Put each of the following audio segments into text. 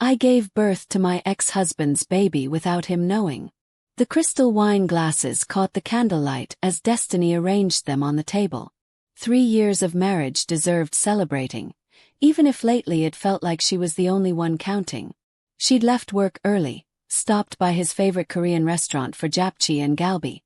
I gave birth to my ex-husband's baby without him knowing. The crystal wine glasses caught the candlelight as Destiny arranged them on the table. 3 years of marriage deserved celebrating, even if lately it felt like she was the only one counting. She'd left work early, stopped by his favorite Korean restaurant for japchae and galbi,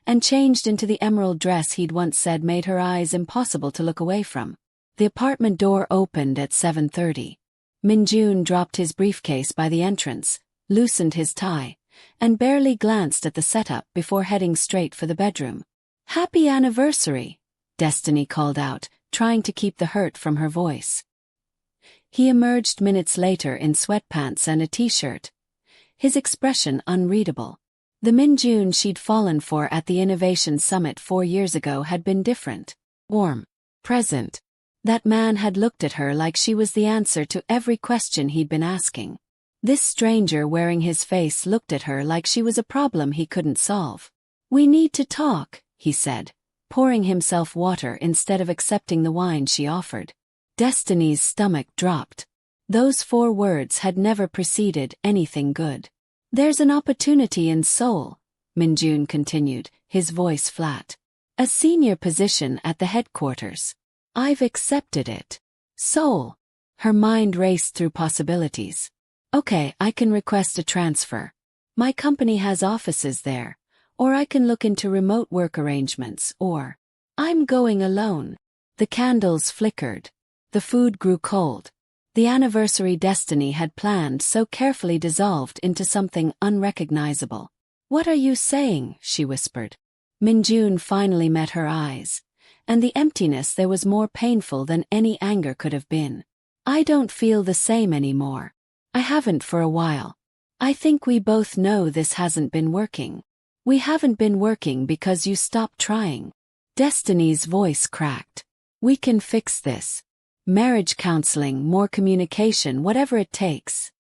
and changed into the emerald dress he'd once said made her eyes impossible to look away from. The apartment door opened at 7:30. Min-jun dropped his briefcase by the entrance, loosened his tie, and barely glanced at the setup before heading straight for the bedroom. "Happy anniversary," Destiny called out, trying to keep the hurt from her voice. He emerged minutes later in sweatpants and a t-shirt, his expression unreadable. The Min-jun she'd fallen for at the Innovation Summit 4 years ago had been different. Warm. Present. That man had looked at her like she was the answer to every question he'd been asking. This stranger wearing his face looked at her like she was a problem he couldn't solve. "We need to talk," he said, pouring himself water instead of accepting the wine she offered. Destiny's stomach dropped. Those 4 words had never preceded anything good. "There's an opportunity in Seoul," Min-jun continued, his voice flat. "A senior position at the headquarters. I've accepted it." Seoul. Her mind raced through possibilities. "Okay, I can request a transfer. My company has offices there. Or I can look into remote work arrangements, or I'm going alone." The candles flickered. The food grew cold. The anniversary Destiny had planned so carefully dissolved into something unrecognizable. "What are you saying?" she whispered. Min-jun finally met her eyes, and the emptiness there was more painful than any anger could have been. "I don't feel the same anymore. I haven't for a while. I think we both know this hasn't been working. We haven't been working because you stopped trying." Destiny's voice cracked. "We can fix this. Marriage counseling, more communication, whatever it takes."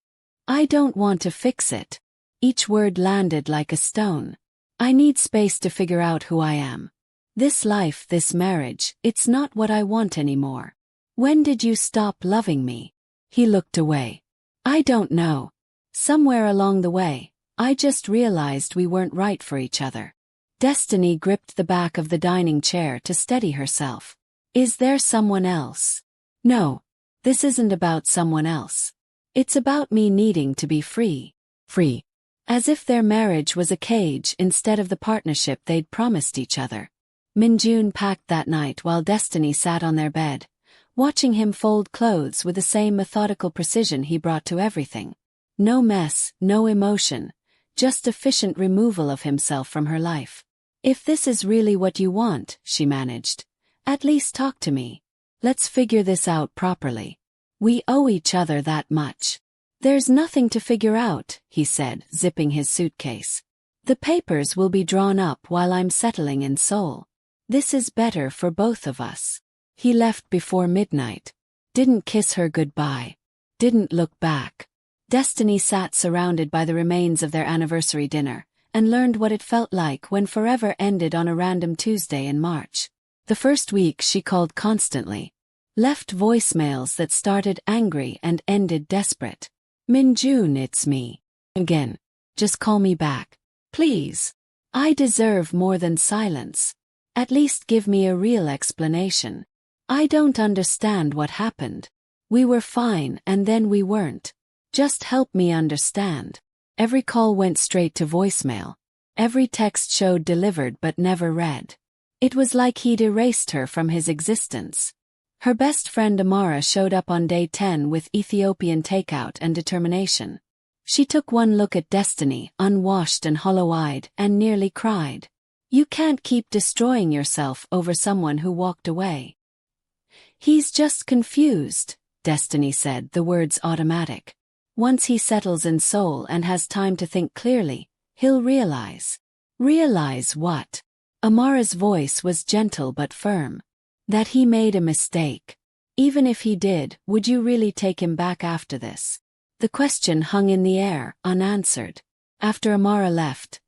"I don't want to fix it." Each word landed like a stone. "I need space to figure out who I am. This life, this marriage, it's not what I want anymore." "When did you stop loving me?" He looked away. "I don't know. Somewhere along the way, I just realized we weren't right for each other." Destiny gripped the back of the dining chair to steady herself. "Is there someone else?" "No. This isn't about someone else. It's about me needing to be free." Free. As if their marriage was a cage instead of the partnership they'd promised each other. Min-jun packed that night while Destiny sat on their bed, watching him fold clothes with the same methodical precision he brought to everything. No mess, no emotion, just efficient removal of himself from her life. "If this is really what you want," she managed, "at least talk to me. Let's figure this out properly. We owe each other that much." "There's nothing to figure out," he said, zipping his suitcase. "The papers will be drawn up while I'm settling in Seoul. This is better for both of us." He left before midnight. Didn't kiss her goodbye. Didn't look back. Destiny sat surrounded by the remains of their anniversary dinner, and learned what it felt like when forever ended on a random Tuesday in March. The first week she called constantly. Left voicemails that started angry and ended desperate. "Min-jun, it's me. Again. Just call me back. Please. I deserve more than silence. At least give me a real explanation. I don't understand what happened. We were fine and then we weren't. Just help me understand." Every call went straight to voicemail. Every text showed delivered but never read. It was like he'd erased her from his existence. Her best friend Amara showed up on day 10 with Ethiopian takeout and determination. She took one look at Destiny, unwashed and hollow-eyed, and nearly cried. "You can't keep destroying yourself over someone who walked away." "He's just confused," Destiny said, the words automatic. "Once he settles in Seoul and has time to think clearly, he'll realize." "Realize what?" Amara's voice was gentle but firm. "That he made a mistake. Even if he did, would you really take him back after this?" The question hung in the air, unanswered. After Amara left,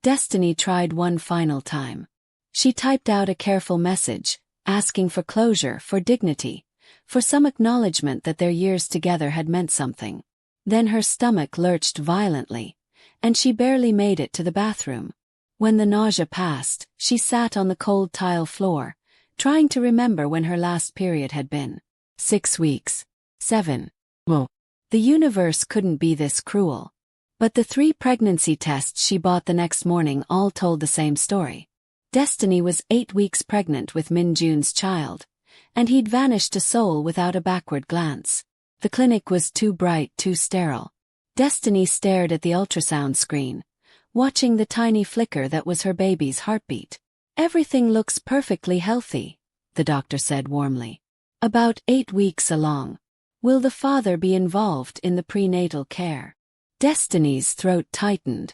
Destiny tried one final time. She typed out a careful message, asking for closure, for dignity, for some acknowledgement that their years together had meant something. Then her stomach lurched violently, and she barely made it to the bathroom. When the nausea passed, she sat on the cold tile floor, trying to remember when her last period had been. 6 weeks. 7. Whoa. The universe couldn't be this cruel. But the 3 pregnancy tests she bought the next morning all told the same story. Destiny was 8 weeks pregnant with Min-jun's child, and he'd vanished to Seoul without a backward glance. The clinic was too bright, too sterile. Destiny stared at the ultrasound screen, watching the tiny flicker that was her baby's heartbeat. "Everything looks perfectly healthy," the doctor said warmly. "About 8 weeks along. Will the father be involved in the prenatal care?" Destiny's throat tightened.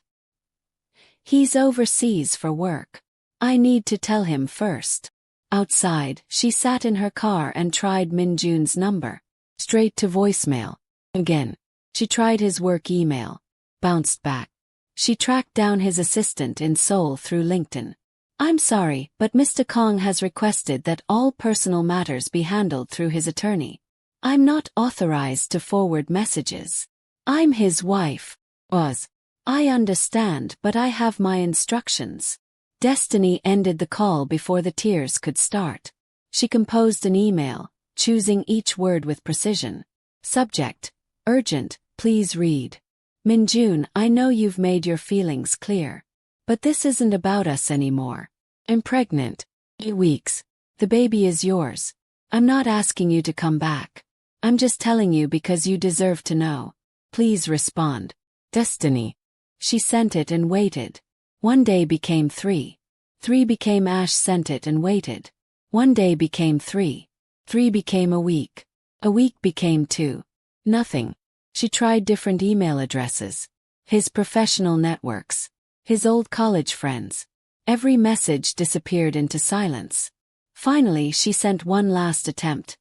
"He's overseas for work. I need to tell him first." Outside, she sat in her car and tried Min-jun's number. Straight to voicemail. Again. She tried his work email. Bounced back. She tracked down his assistant in Seoul through LinkedIn. "I'm sorry, but Mr. Kong has requested that all personal matters be handled through his attorney. I'm not authorized to forward messages. I'm his wife." "I understand, but I have my instructions." Destiny ended the call before the tears could start. She composed an email, choosing each word with precision. Subject: urgent, please read. "Min-jun, I know you've made your feelings clear. But this isn't about us anymore. I'm pregnant. 8 weeks. The baby is yours. I'm not asking you to come back. I'm just telling you because you deserve to know. Please respond. Destiny." She sent it and waited. 1 day became 3. 3 became Ash sent it and waited. 1 day became 3. 3 became a week. A week became 2. Nothing. She tried different email addresses. His professional networks. His old college friends. Every message disappeared into silence. Finally, she sent one last attempt.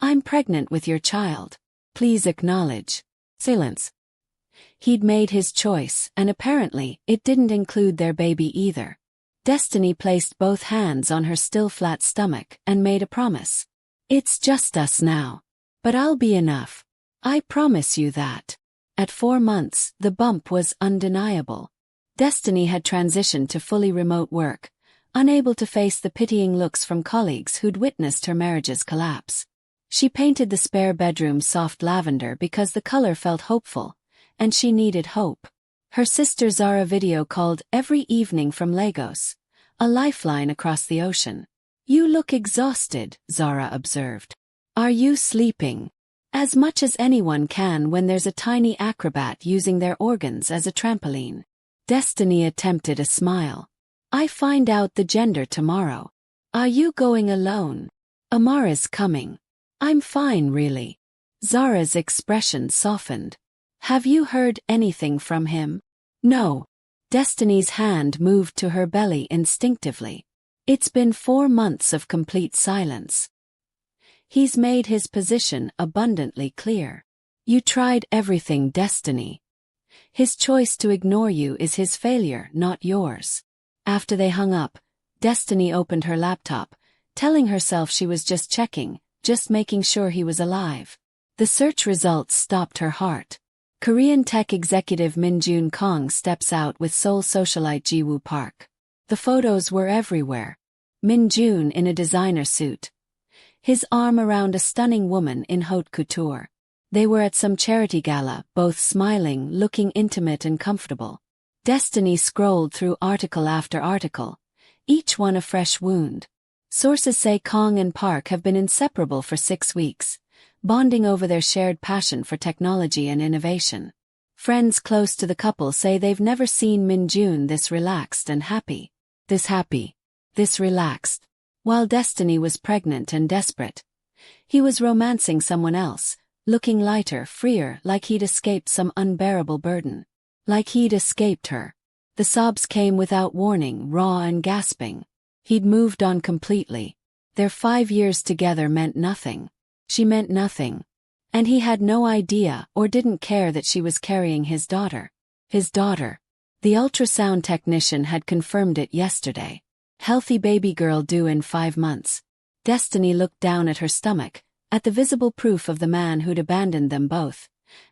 "I'm pregnant with your child. Please acknowledge." Silence. He'd made his choice, and apparently, it didn't include their baby either. Destiny placed both hands on her still flat stomach and made a promise. "It's just us now. But I'll be enough. I promise you that." At 4 months, the bump was undeniable. Destiny had transitioned to fully remote work, unable to face the pitying looks from colleagues who'd witnessed her marriage's collapse. She painted the spare bedroom soft lavender because the color felt hopeful, and she needed hope. Her sister Zara video called every evening from Lagos, a lifeline across the ocean. "You look exhausted," Zara observed. "Are you sleeping?" "As much as anyone can when there's a tiny acrobat using their organs as a trampoline." Destiny attempted a smile. "I find out the gender tomorrow. Are you going alone?" "Amara's coming. I'm fine, really." Zara's expression softened. "Have you heard anything from him?" "No." Destiny's hand moved to her belly instinctively. "It's been 4 months of complete silence." "He's made his position abundantly clear. You tried everything, Destiny. His choice to ignore you is his failure, not yours." After they hung up, Destiny opened her laptop, telling herself she was just checking, just making sure he was alive. The search results stopped her heart. Korean tech executive Min-jun Kong steps out with Seoul socialite Jiwoo Park. The photos were everywhere. Min-jun in a designer suit, his arm around a stunning woman in haute couture. They were at some charity gala, both smiling, looking intimate and comfortable. Destiny scrolled through article after article, each one a fresh wound. Sources say Kong and Park have been inseparable for 6 weeks, bonding over their shared passion for technology and innovation. Friends close to the couple say they've never seen Min-jun this relaxed and happy. This relaxed. While Destiny was pregnant and desperate, he was romancing someone else, looking lighter, freer, like he'd escaped some unbearable burden. Like he'd escaped her. The sobs came without warning, raw and gasping. He'd moved on completely. Their 5 years together meant nothing. She meant nothing. And he had no idea or didn't care that she was carrying his daughter. His daughter. The ultrasound technician had confirmed it yesterday. Healthy baby girl due in 5 months. Destiny looked down at her stomach, at the visible proof of the man who'd abandoned them both,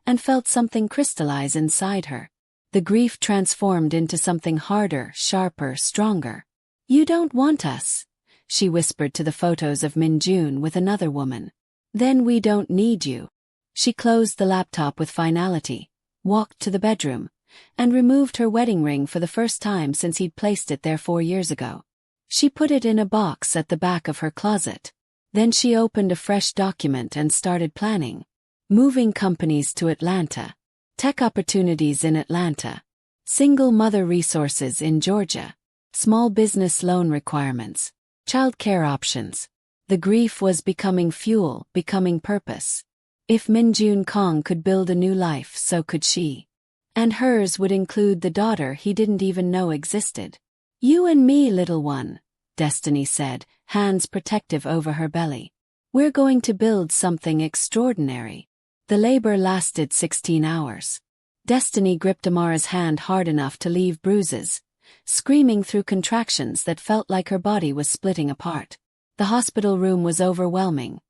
and felt something crystallize inside her. The grief transformed into something harder, sharper, stronger. "You don't want us," she whispered to the photos of Min-jun with another woman. "Then we don't need you." She closed the laptop with finality, walked to the bedroom, and removed her wedding ring for the first time since he'd placed it there 4 years ago. She put it in a box at the back of her closet. Then she opened a fresh document and started planning. Moving companies to Atlanta. Tech opportunities in Atlanta. Single mother resources in Georgia. Small business loan requirements. Childcare options. The grief was becoming fuel, becoming purpose. If Min-jun Kong could build a new life, so could she. And hers would include the daughter he didn't even know existed. "You and me, little one," Destiny said, hands protective over her belly. "We're going to build something extraordinary." The labor lasted 16 hours. Destiny gripped Amara's hand hard enough to leave bruises, screaming through contractions that felt like her body was splitting apart. The hospital room was overwhelming.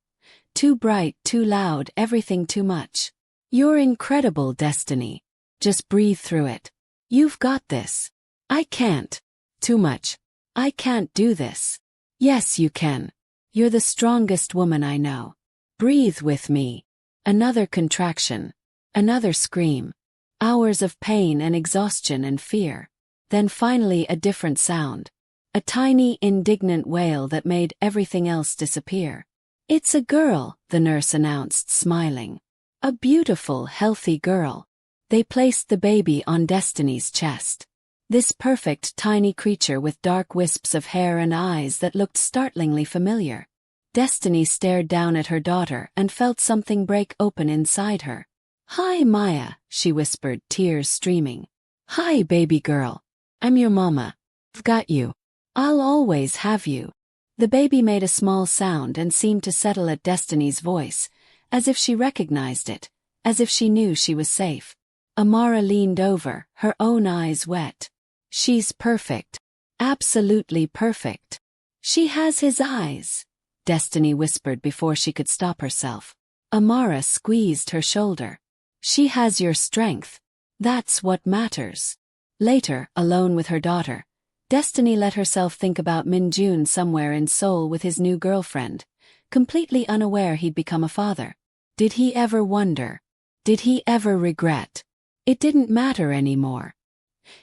Too bright, too loud, everything too much. "You're incredible, Destiny. Just breathe through it. You've got this." "I can't." "Too much." "I can't do this." "Yes, you can. You're the strongest woman I know. Breathe with me." Another contraction. Another scream. Hours of pain and exhaustion and fear. Then finally a different sound. A tiny, indignant wail that made everything else disappear. "It's a girl," the nurse announced, smiling. "A beautiful, healthy girl." They placed the baby on Destiny's chest. This perfect, tiny creature with dark wisps of hair and eyes that looked startlingly familiar. Destiny stared down at her daughter and felt something break open inside her. "Hi, Maya," she whispered, tears streaming. "Hi, baby girl. I'm your mama. I've got you. I'll always have you." The baby made a small sound and seemed to settle at Destiny's voice, as if she recognized it, as if she knew she was safe. Amara leaned over, her own eyes wet. "She's perfect. Absolutely perfect. She has his eyes," Destiny whispered before she could stop herself. Amara squeezed her shoulder. "She has your strength. That's what matters." Later, alone with her daughter, Destiny let herself think about Min-jun somewhere in Seoul with his new girlfriend, completely unaware he'd become a father. Did he ever wonder? Did he ever regret? It didn't matter anymore.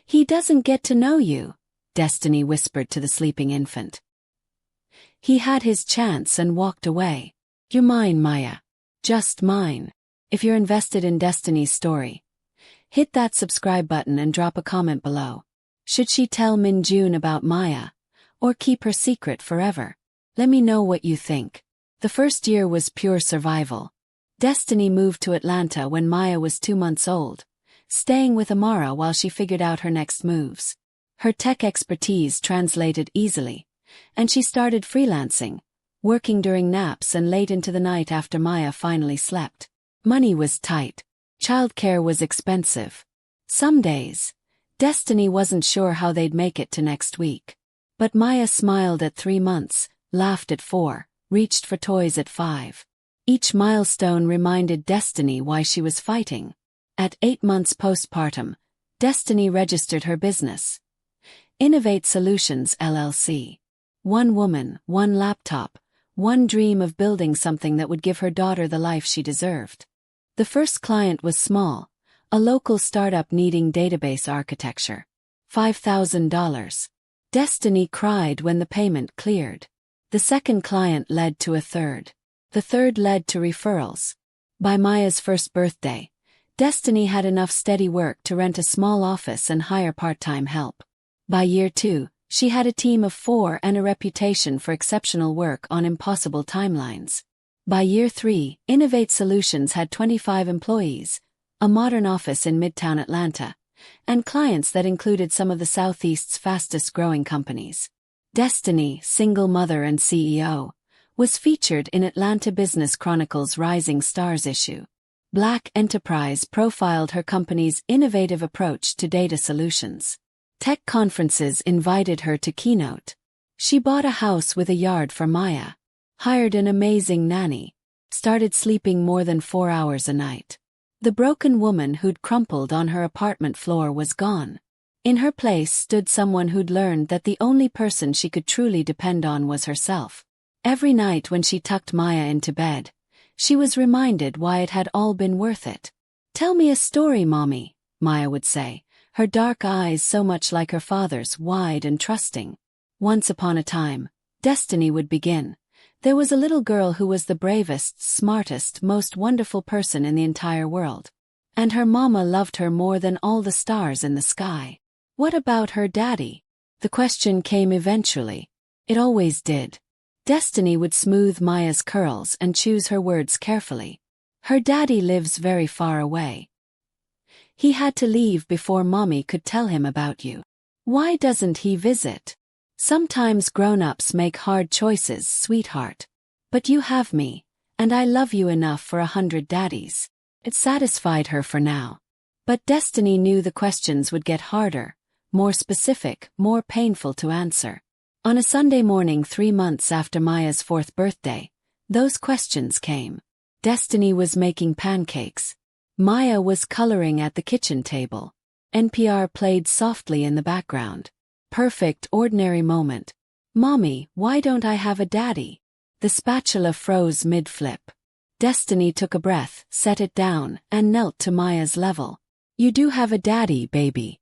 "He doesn't get to know you," Destiny whispered to the sleeping infant. He had his chance and walked away. "You're mine, Maya. Just mine." If you're invested in Destiny's story, hit that subscribe button and drop a comment below. Should she tell Min-jun about Maya, or keep her secret forever? Let me know what you think. The first year was pure survival. Destiny moved to Atlanta when Maya was 2 months old, staying with Amara while she figured out her next moves. Her tech expertise translated easily, and she started freelancing, working during naps and late into the night after Maya finally slept. Money was tight. Childcare was expensive. Some days, Destiny wasn't sure how they'd make it to next week. But Maya smiled at 3 months, laughed at 4, reached for toys at 5. Each milestone reminded Destiny why she was fighting. At 8 months postpartum, Destiny registered her business. Innovate Solutions LLC. One woman, one laptop, one dream of building something that would give her daughter the life she deserved. The first client was small, a local startup needing database architecture. $5,000. Destiny cried when the payment cleared. The second client led to a third. The third led to referrals. By Maya's first birthday, Destiny had enough steady work to rent a small office and hire part-time help. By year 2, she had a team of 4 and a reputation for exceptional work on impossible timelines. By year 3, Innovate Solutions had 25 employees, a modern office in Midtown Atlanta, and clients that included some of the Southeast's fastest-growing companies. Destiny, single mother and CEO, was featured in Atlanta Business Chronicle's Rising Stars issue. Black Enterprise profiled her company's innovative approach to data solutions. Tech conferences invited her to keynote. She bought a house with a yard for Maya, hired an amazing nanny, started sleeping more than 4 hours a night. The broken woman who'd crumpled on her apartment floor was gone. In her place stood someone who'd learned that the only person she could truly depend on was herself. Every night when she tucked Maya into bed, she was reminded why it had all been worth it. "Tell me a story, Mommy," Maya would say, her dark eyes so much like her father's, wide and trusting. Once upon a time, Destiny would begin. There was a little girl who was the bravest, smartest, most wonderful person in the entire world. And her mama loved her more than all the stars in the sky. What about her daddy? The question came eventually. It always did. Destiny would smooth Maya's curls and choose her words carefully. "Her daddy lives very far away. He had to leave before Mommy could tell him about you. Why doesn't he visit? Sometimes grown-ups make hard choices, sweetheart. But you have me, and I love you enough for 100 daddies." It satisfied her for now. But Destiny knew the questions would get harder, more specific, more painful to answer. On a Sunday morning 3 months after Maya's 4th birthday, those questions came. Destiny was making pancakes. Maya was coloring at the kitchen table. NPR played softly in the background. Perfect, ordinary moment. "Mommy, why don't I have a daddy?" The spatula froze mid-flip. Destiny took a breath, set it down, and knelt to Maya's level. "You do have a daddy, baby.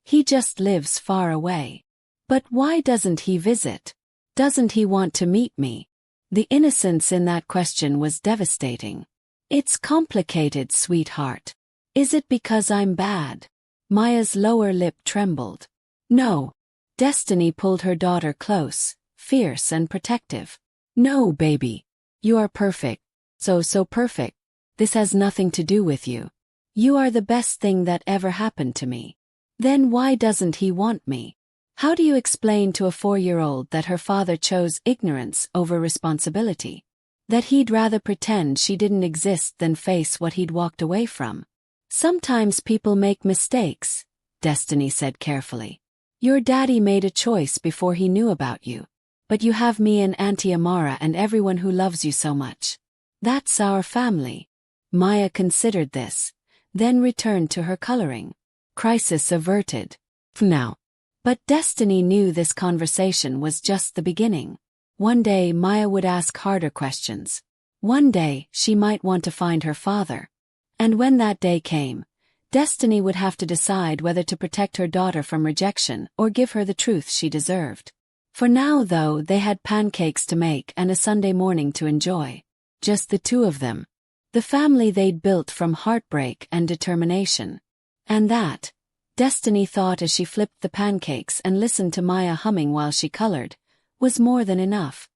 He just lives far away. But why doesn't he visit? Doesn't he want to meet me?" The innocence in that question was devastating. "It's complicated, sweetheart. Is it because I'm bad?" Maya's lower lip trembled. "No." Destiny pulled her daughter close, fierce and protective. "No, baby. You are perfect. So perfect. This has nothing to do with you. You are the best thing that ever happened to me. Then why doesn't he want me? How do you explain to a 4-year-old that her father chose ignorance over responsibility? That he'd rather pretend she didn't exist than face what he'd walked away from?" "Sometimes people make mistakes," Destiny said carefully. "Your daddy made a choice before he knew about you. But you have me and Auntie Amara and everyone who loves you so much. That's our family." Maya considered this, then returned to her coloring. Crisis averted. For now. But Destiny knew this conversation was just the beginning. One day Maya would ask harder questions. One day she might want to find her father. And when that day came, Destiny would have to decide whether to protect her daughter from rejection or give her the truth she deserved. For now, though, they had pancakes to make and a Sunday morning to enjoy. Just the two of them. The family they'd built from heartbreak and determination. And that, Destiny thought as she flipped the pancakes and listened to Maya humming while she colored, was more than enough.